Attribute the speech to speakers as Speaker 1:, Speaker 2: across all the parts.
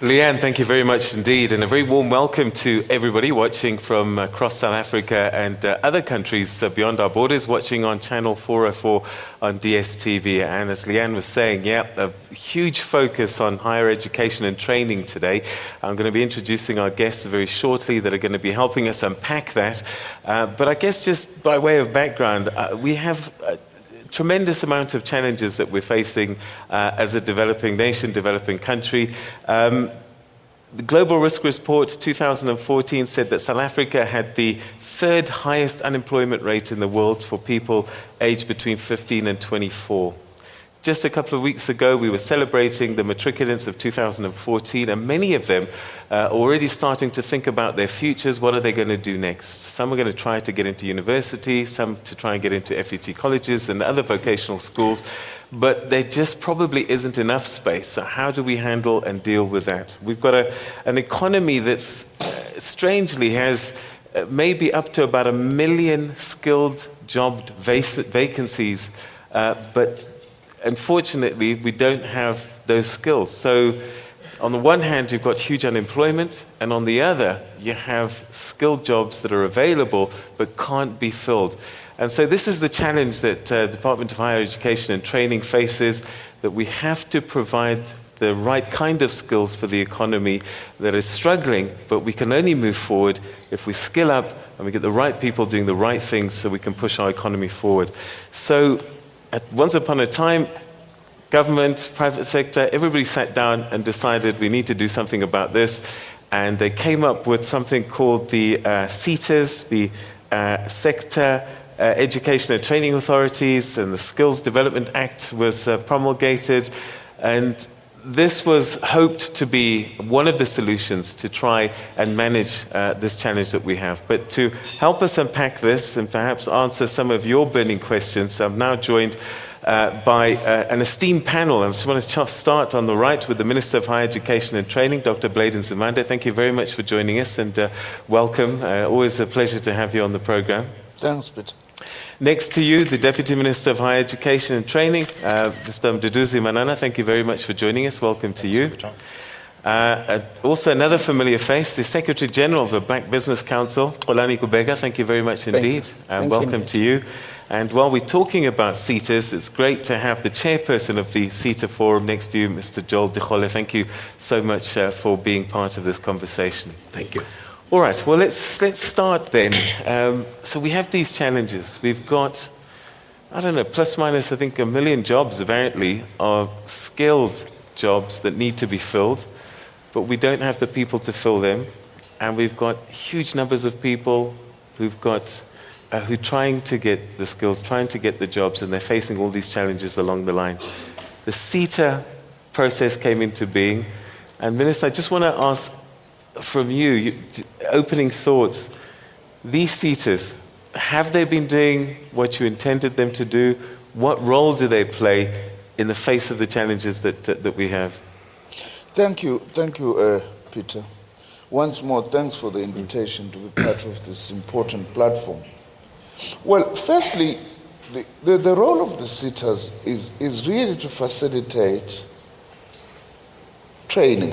Speaker 1: Leanne, thank you very much indeed, and a very warm welcome to everybody watching from across South Africa and other countries beyond our borders, watching on Channel 404 on DSTV. And as Leanne was saying, a huge focus on higher education and training today. I'm going to be introducing our guests very shortly that are going to be helping us unpack that. But I guess just by way of background, we have tremendous amount of challenges that we're facing as a developing nation, developing country. The Global Risk Report 2014 said that South Africa had the third highest unemployment rate in the world for people aged between 15 and 24. Just a couple of weeks ago, we were celebrating the matriculants of 2014, and many of them are already starting to think about their futures. What are they going to do next? Some are going to try to get into university, some to try and get into FET colleges and other vocational schools, but there just probably isn't enough space. So how do we handle and deal with that? We've got an economy that's strangely has maybe up to about 1 million skilled job vacancies, but unfortunately, we don't have those skills. So on the one hand, you've got huge unemployment, and on the other, you have skilled jobs that are available but can't be filled. And so this is the challenge that Department of Higher Education and Training faces, that we have to provide the right kind of skills for the economy that is struggling, but we can only move forward if we skill up and we get the right people doing the right things so we can push our economy forward. So once upon a time, government, private sector, everybody sat down and decided we need to do something about this. And they came up with something called the SETAs, the Sector Education and Training Authorities, and the Skills Development Act was promulgated. And this was hoped to be one of the solutions to try and manage this challenge that we have. But to help us unpack this and perhaps answer some of your burning questions, I'm now joined by an esteemed panel. I just want to start on the right with the Minister of Higher Education and Training, Dr. Blade Nzimande. Thank you very much for joining us, and welcome. Always a pleasure to have you on the program.
Speaker 2: Thanks, Peter.
Speaker 1: Next to you, the Deputy Minister of Higher Education and Training, Mr. Mduduzi Manana. Thank you very much for joining us. Welcome to you. Also another familiar face, the Secretary General of the Black Business Council, Xolani Kubeka. Thank you very much indeed, and welcome to you. And while we're talking about SETAs, it's great to have the chairperson of the SETA Forum next to you, Mr. Joel Dikgole. Thank you so much for being part of this conversation.
Speaker 2: Thank you.
Speaker 1: All right, well, let's start then. So we have these challenges. We've got, I don't know, plus minus, I think, 1 million jobs, apparently, are skilled jobs that need to be filled, but we don't have the people to fill them. And we've got huge numbers of people who are trying to get the skills, trying to get the jobs, and they're facing all these challenges along the line. The SETA process came into being. And Minister, I just want to ask from you, opening thoughts, these SETAs, have they been doing what you intended them to do? What role do they play in the face of the challenges that we have?
Speaker 2: Thank you, Peter. Once more, thanks for the invitation to be part of this important platform. Well, firstly, the role of the SETAs is really to facilitate training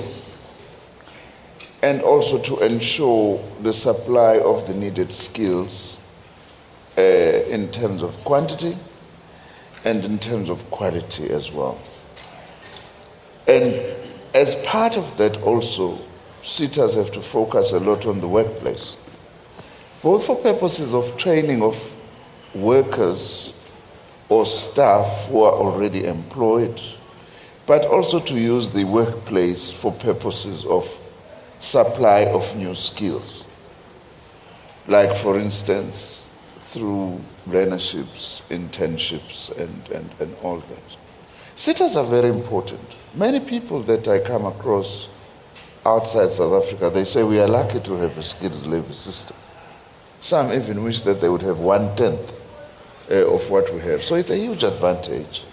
Speaker 2: and also to ensure the supply of the needed skills in terms of quantity and in terms of quality as well. And as part of that also, SETAs have to focus a lot on the workplace, both for purposes of training of workers or staff who are already employed, but also to use the workplace for purposes of supply of new skills. Like, for instance, through learnerships, internships, and all that. SETAs are very important. Many people that I come across outside South Africa, they say we are lucky to have a skills levy system. Some even wish that they would have 1/10 of what we have. So it's a huge advantage.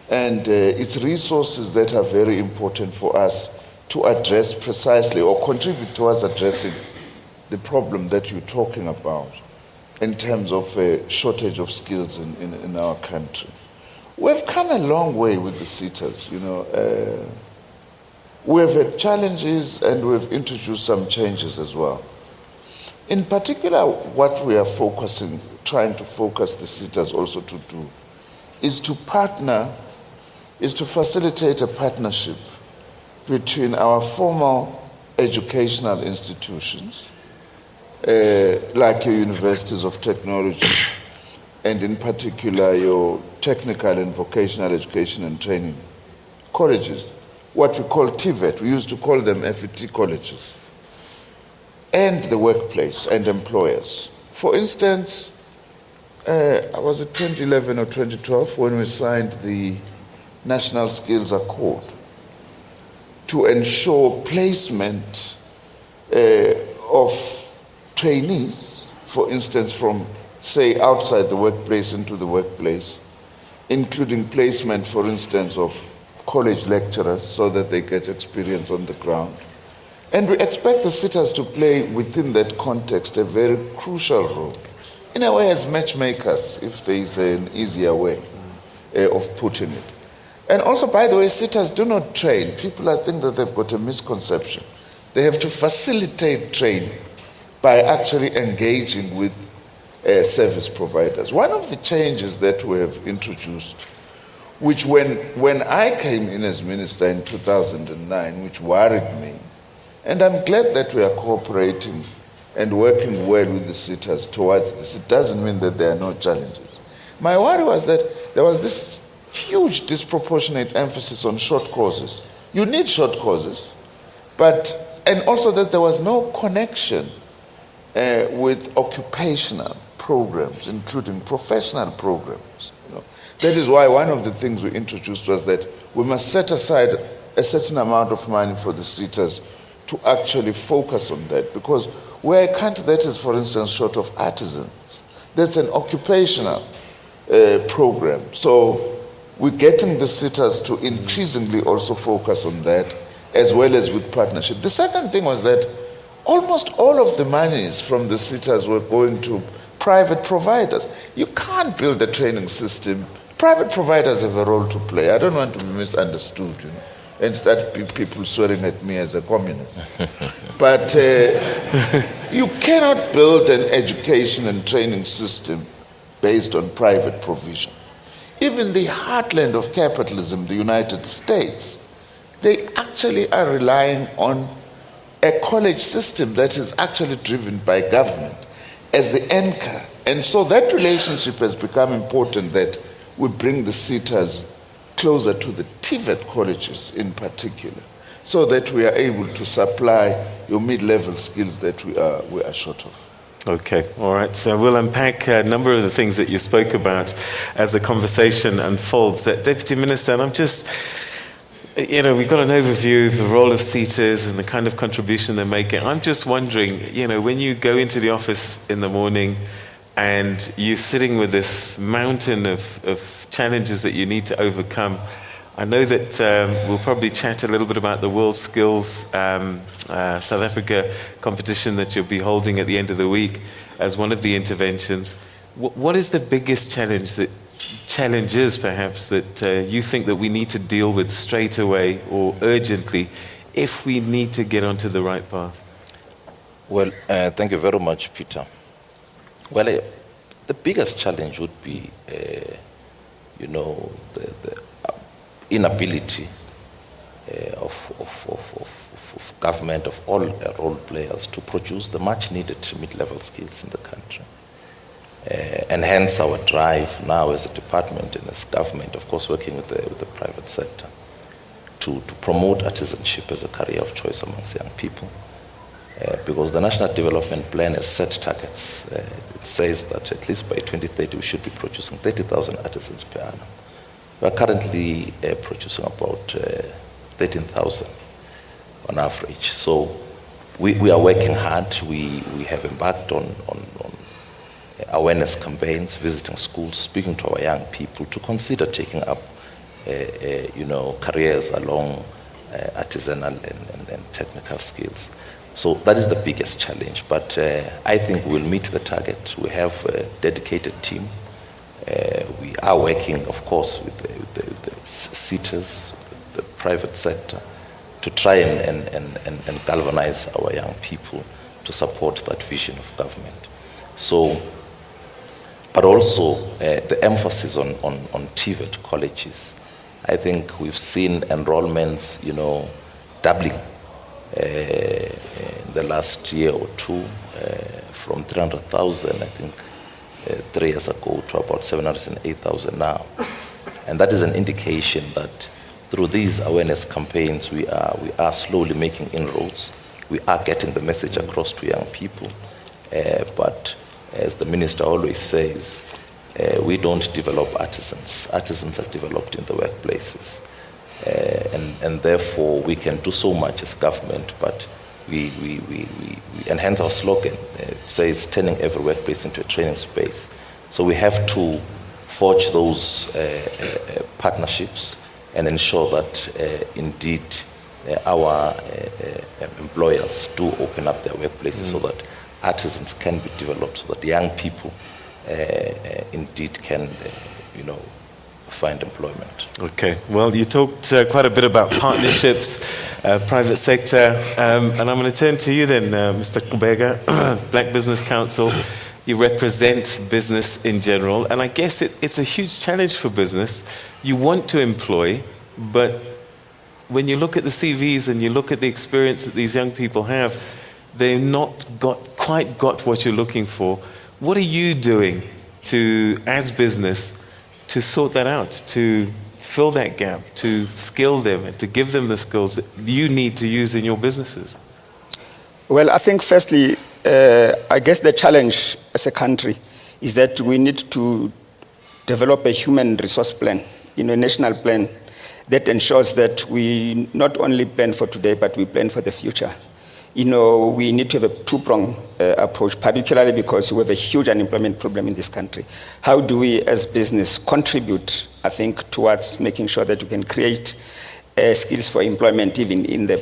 Speaker 2: And it's resources that are very important for us to address precisely or contribute towards addressing the problem that you're talking about in terms of a shortage of skills in our country. We've come a long way with the SETAs, you know. We have had challenges and we've introduced some changes as well. In particular, what we are trying to focus the SETAs also to do, is to facilitate a partnership between our formal educational institutions, like your universities of technology, and in particular your technical and vocational education and training colleges, what we call TVET, we used to call them FET colleges, and the workplace and employers. For instance, was it 2011 or 2012 when we signed the National Skills Accord to ensure placement of trainees, for instance, from, say, outside the workplace into the workplace, including placement, for instance, of college lecturers so that they get experience on the ground. And we expect the SETAs to play within that context a very crucial role, in a way as matchmakers, if there is an easier way of putting it. And also, by the way, SETAs do not train. People, I think that they've got a misconception. They have to facilitate training by actually engaging with service providers. One of the changes that we have introduced, which when I came in as minister in 2009, which worried me, and I'm glad that we are cooperating and working well with the SETAs towards this. It doesn't mean that there are no challenges. My worry was that there was this huge disproportionate emphasis on short courses. You need short courses, and also that there was no connection with occupational programs, including professional programs. That is why one of the things we introduced was that we must set aside a certain amount of money for the SETAs to actually focus on that, because we're a country that is, for instance, short of artisans. That's an occupational program. So we're getting the SETAs to increasingly also focus on that, as well as with partnership. The second thing was that almost all of the monies from the SETAs were going to private providers. You can't build a training system. Private providers have a role to play. I don't want to be misunderstood, and start people swearing at me as a communist. But you cannot build an education and training system based on private provision. Even the heartland of capitalism, the United States, they actually are relying on a college system that is actually driven by government as the anchor. And so that relationship has become important, that we bring the SETAs closer to the TVET colleges in particular, so that we are able to supply your mid-level skills that we are short of.
Speaker 1: Okay, all right. So we'll unpack a number of the things that you spoke about as the conversation unfolds. Deputy Minister, and I'm just, we've got an overview of the role of SETAs and the kind of contribution they're making. I'm just wondering, when you go into the office in the morning and you're sitting with this mountain of challenges that you need to overcome, I know that we'll probably chat a little bit about the World Skills South Africa competition that you'll be holding at the end of the week as one of the interventions. What is the biggest challenges perhaps that you think that we need to deal with straight away or urgently if we need to get onto the right path?
Speaker 3: Well, thank you very much, Peter. Well, the biggest challenge would be, the inability of government, of all role players, to produce the much needed mid-level skills in the country. And hence our drive now as a department and as government, of course working with the private sector, to promote artisanship as a career of choice amongst young people. Because the National Development Plan has set targets. It says that at least by 2030 we should be producing 30,000 artisans per annum. We are currently producing about 13,000 on average. So we are working hard. We have embarked on awareness campaigns, visiting schools, speaking to our young people to consider taking up careers along artisanal and technical skills. So that is the biggest challenge, but I think we'll meet the target. We have a dedicated team. We are working, of course, with the SETAs, the private sector, to try and galvanize our young people to support that vision of government. So, but also the emphasis on TVET colleges. I think we've seen enrollments, doubling in the last year or two, from 300,000, I think, 3 years ago, to about 708,000 now. And that is an indication that through these awareness campaigns, we are slowly making inroads. We are getting the message across to young people. But as the minister always says, we don't develop artisans. Artisans are developed in the workplaces. And therefore, we can do so much as government, but we enhance our slogan. It says, turning every workplace into a training space. So we have to forge those partnerships and ensure that indeed our employers do open up their workplaces so that artisans can be developed, so that young people indeed can, find employment.
Speaker 1: Okay, well, you talked quite a bit about partnerships, private sector, and I'm going to turn to you then, Mr. Kubega, Black Business Council. You represent business in general, and I guess it's a huge challenge for business. You want to employ, but when you look at the CVs and you look at the experience that these young people have, they've not quite got what you're looking for. What are you doing as business, to sort that out, to fill that gap, to skill them, and to give them the skills that you need to use in your businesses?
Speaker 4: Well, I think firstly, I guess the challenge as a country is that we need to develop a human resource plan, a national plan that ensures that we not only plan for today, but we plan for the future. We need to have a two-pronged approach, particularly because we have a huge unemployment problem in this country. How do we, as business, contribute, I think, towards making sure that we can create skills for employment even in the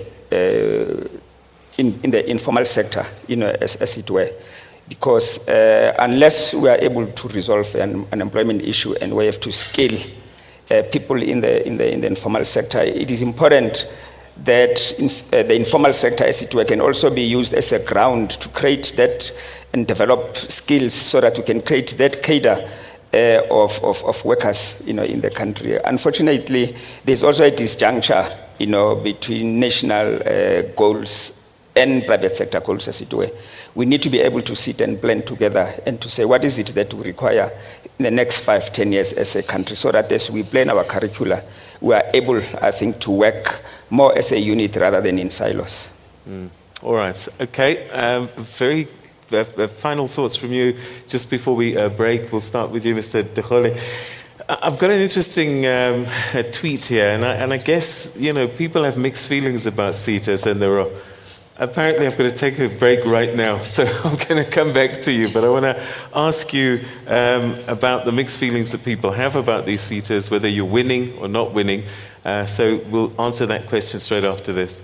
Speaker 4: informal sector, as it were? Because unless we are able to resolve an unemployment issue and we have to scale people in the informal sector, it is important that the informal sector, as it were, can also be used as a ground to create that and develop skills so that we can create that cadre of workers, in the country. Unfortunately, there's also a disjuncture, between national goals and private sector goals, as it were. We need to be able to sit and plan together and to say, what is it that we require in the next 5-10 years as a country, so that as we plan our curricula, we are able, I think, to work more as a unit rather than in silos.
Speaker 1: All right. Okay. Very final thoughts from you just before we break. We'll start with you, Mr. Degole. I've got an interesting tweet here, and I guess, people have mixed feelings about SETAs, and there are. Apparently, I've got to take a break right now, so I'm going to come back to you. But I want to ask you about the mixed feelings that people have about these SETAs, whether you're winning or not winning. So we'll answer that question straight after this.